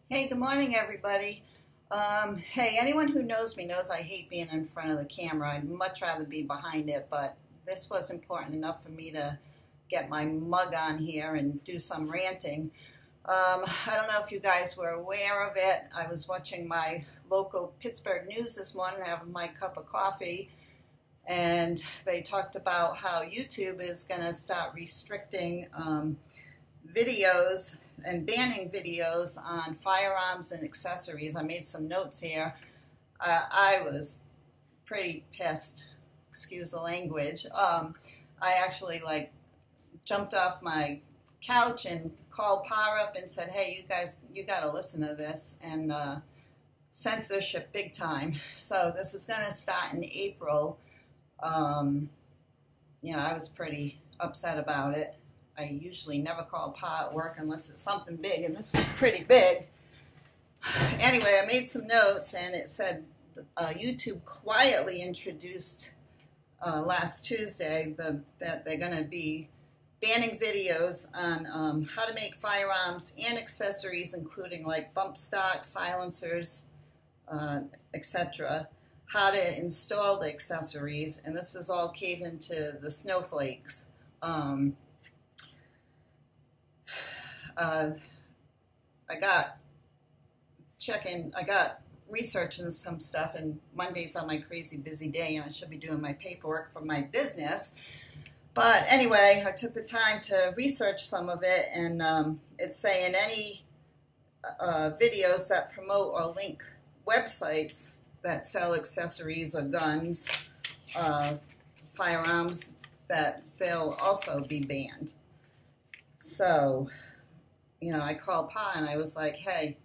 Hey, good morning, everybody. Hey, anyone who knows me knows I hate being in front of the camera. I'd much rather be behind it, but this was important enough for me to get my mug on here and do some ranting. I don't know if you guys were aware of it. I was watching my local Pittsburgh news this morning, having my cup of coffee, and they talked about how YouTube is going to start restricting videos and banning videos on firearms and accessories. I made some notes here. I was pretty pissed, excuse the language. I actually jumped off my couch and called Pa up and said, "Hey, you guys, you got to listen to this," and censorship big time. So this is going to start in April. I was pretty upset about it. I usually never call Pa at work unless it's something big, and this was pretty big. Anyway, I made some notes, and it said YouTube quietly introduced last Tuesday that they're going to be banning videos on how to make firearms and accessories, including like bump stock, silencers, etc., how to install the accessories, and this is all cave into the snowflakes. I got researching some stuff, and Monday's on my crazy busy day, and I should be doing my paperwork for my business. But anyway, I took the time to research some of it, and it's saying any videos that promote or link websites that sell accessories or guns, firearms, that they'll also be banned. So, I called Pa and I was like, "Hey,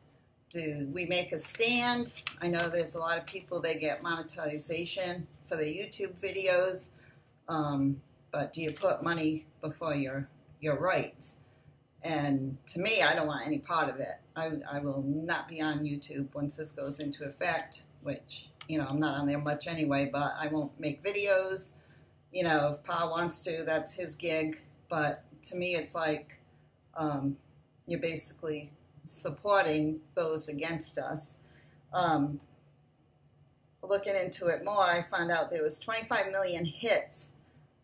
do we make a stand? I know there's a lot of people that get monetization for their YouTube videos, but do you put money before your rights?" And to me, I don't want any part of it. I will not be on YouTube once this goes into effect, which, I'm not on there much anyway, but I won't make videos. If Pa wants to, that's his gig. But to me, it's like you're basically supporting those against us. Looking into it more, I found out there was 25 million hits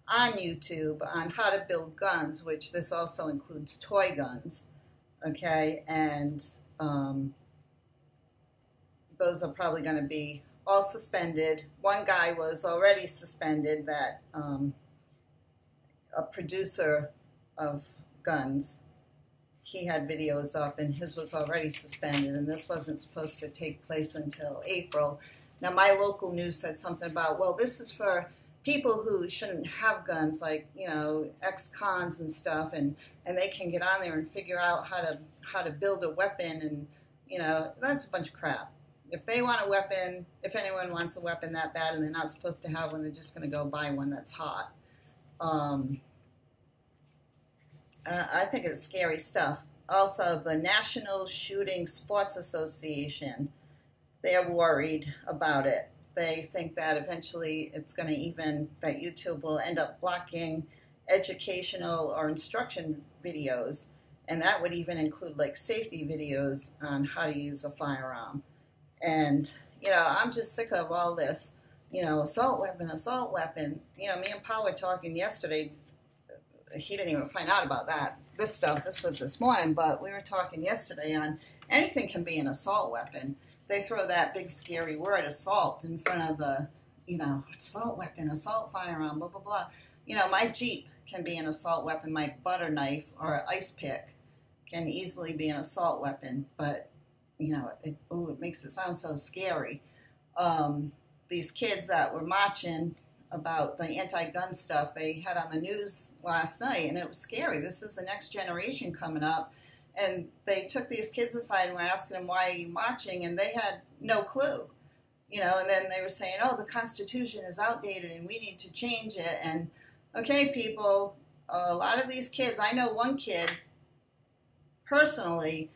on YouTube on how to build guns, which this also includes toy guns, okay? And those are probably going to be all suspended. One guy was already suspended, that a producer of guns. He had videos up, and his was already suspended, and this wasn't supposed to take place until April. Now, my local news said something about, well, this is for people who shouldn't have guns, like, ex-cons and stuff, and they can get on there and figure out how to build a weapon, and, that's a bunch of crap. If they want a weapon, if anyone wants a weapon that bad and they're not supposed to have one, they're just going to go buy one that's hot. I think it's scary stuff. Also, the National Shooting Sports Association, they're worried about it. They think that eventually it's going to that YouTube will end up blocking educational or instruction videos, and that would even include like safety videos on how to use a firearm. And, I'm just sick of all this, assault weapon. Me and Pa were talking yesterday. He didn't even find out about this was this morning, but we were talking yesterday on anything can be an assault weapon. They throw that big scary word assault in front of the, assault weapon, assault firearm, blah, blah, blah. My Jeep can be an assault weapon. My butter knife or ice pick can easily be an assault weapon, but, it makes it sound so scary. These kids that were marching about the anti-gun stuff they had on the news last night, and it was scary. This is the next generation coming up, and they took these kids aside and were asking them, "Why are you marching?" And they had no clue, and then they were saying, "Oh, the Constitution is outdated and we need to change it." And okay, people, a lot of these kids, I know one kid personally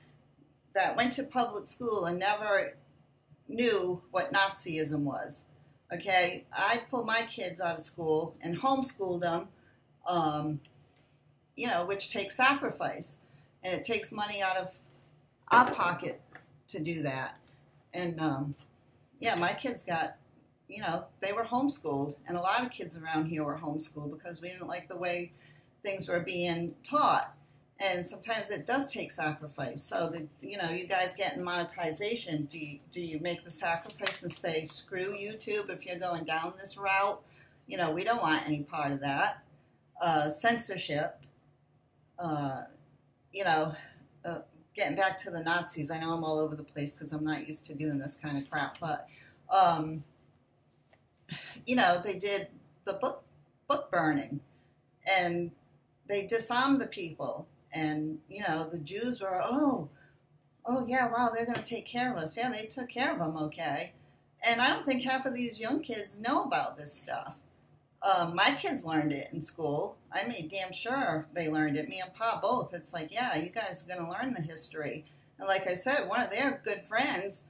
that went to public school and never knew what Nazism was. Okay, I pulled my kids out of school and homeschooled them, which takes sacrifice, and it takes money out of our pocket to do that. And yeah, my kids got, they were homeschooled, and a lot of kids around here were homeschooled because we didn't like the way things were being taught. And sometimes it does take sacrifice. So, you guys getting monetization, do you make the sacrifice and say, screw YouTube if you're going down this route? We don't want any part of that. Censorship, getting back to the Nazis. I know I'm all over the place because I'm not used to doing this kind of crap, but, they did the book burning, and they disarmed the people. And, the Jews were, oh, yeah, wow, they're going to take care of us. Yeah, they took care of them, okay. And I don't think half of these young kids know about this stuff. My kids learned it in school. I made damn sure they learned it. Me and Pa both. It's like, yeah, you guys are going to learn the history. And like I said, one of their good friends,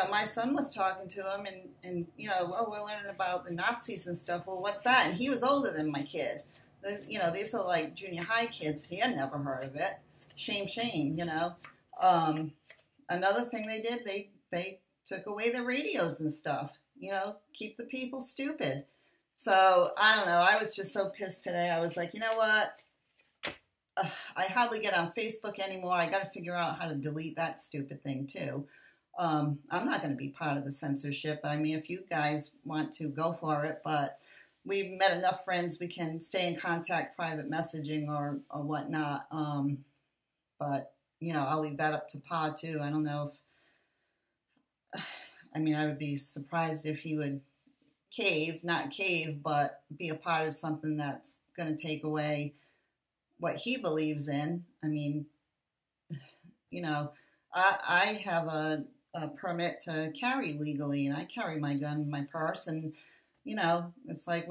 my son was talking to him and oh, we're learning about the Nazis and stuff. Well, what's that? And he was older than my kid. These are like junior high kids. He had never heard of it. Shame. Another thing they did, they took away the radios and stuff. Keep the people stupid. So, I don't know. I was just so pissed today. I was like, you know what? I hardly get on Facebook anymore. I got to figure out how to delete that stupid thing, too. I'm not going to be part of the censorship. I mean, if you guys want to, go for it. But we've met enough friends. We can stay in contact, private messaging or whatnot. But, I'll leave that up to Pa, too. I don't know if... I would be surprised if he would not cave, but be a part of something that's going to take away what he believes in. I have a permit to carry legally, and I carry my gun in my purse, and, it's like,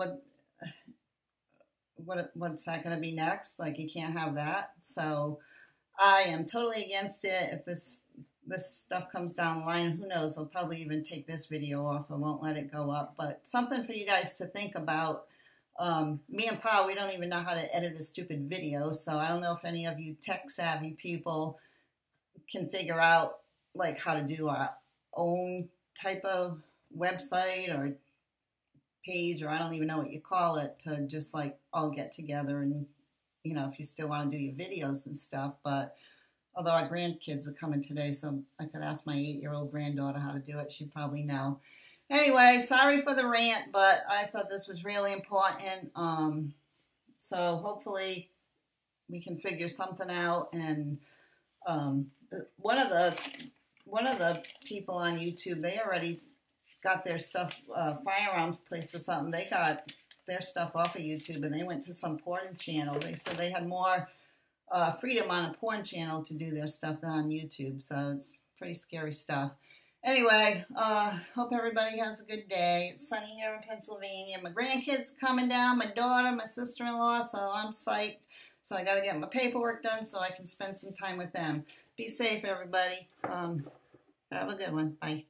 what's that going to be next? Like, you can't have that. So I am totally against it. If this stuff comes down the line, who knows, I'll probably even take this video off. I won't let it go up, but something for you guys to think about. Me and Pa, we don't even know how to edit a stupid video, so I don't know if any of you tech-savvy people can figure out, like, how to do our own type of website or page, or I don't even know what you call it, to just, like, all get together and, if you still want to do your videos and stuff, but... Although our grandkids are coming today, so I could ask my 8-year-old granddaughter how to do it. She'd probably know. Anyway, sorry for the rant, but I thought this was really important. So hopefully we can figure something out. And one of the people on YouTube, they already got their stuff, firearms place or something. They got their stuff off of YouTube, and they went to some porn channel. They said they had more freedom on a porn channel to do their stuff than on YouTube, so it's pretty scary stuff. Anyway, hope everybody has a good day. It's sunny here in Pennsylvania. My grandkids coming down, my daughter, my sister-in-law, so I'm psyched. So I got to get my paperwork done so I can spend some time with them. Be safe, everybody. Have a good one. Bye.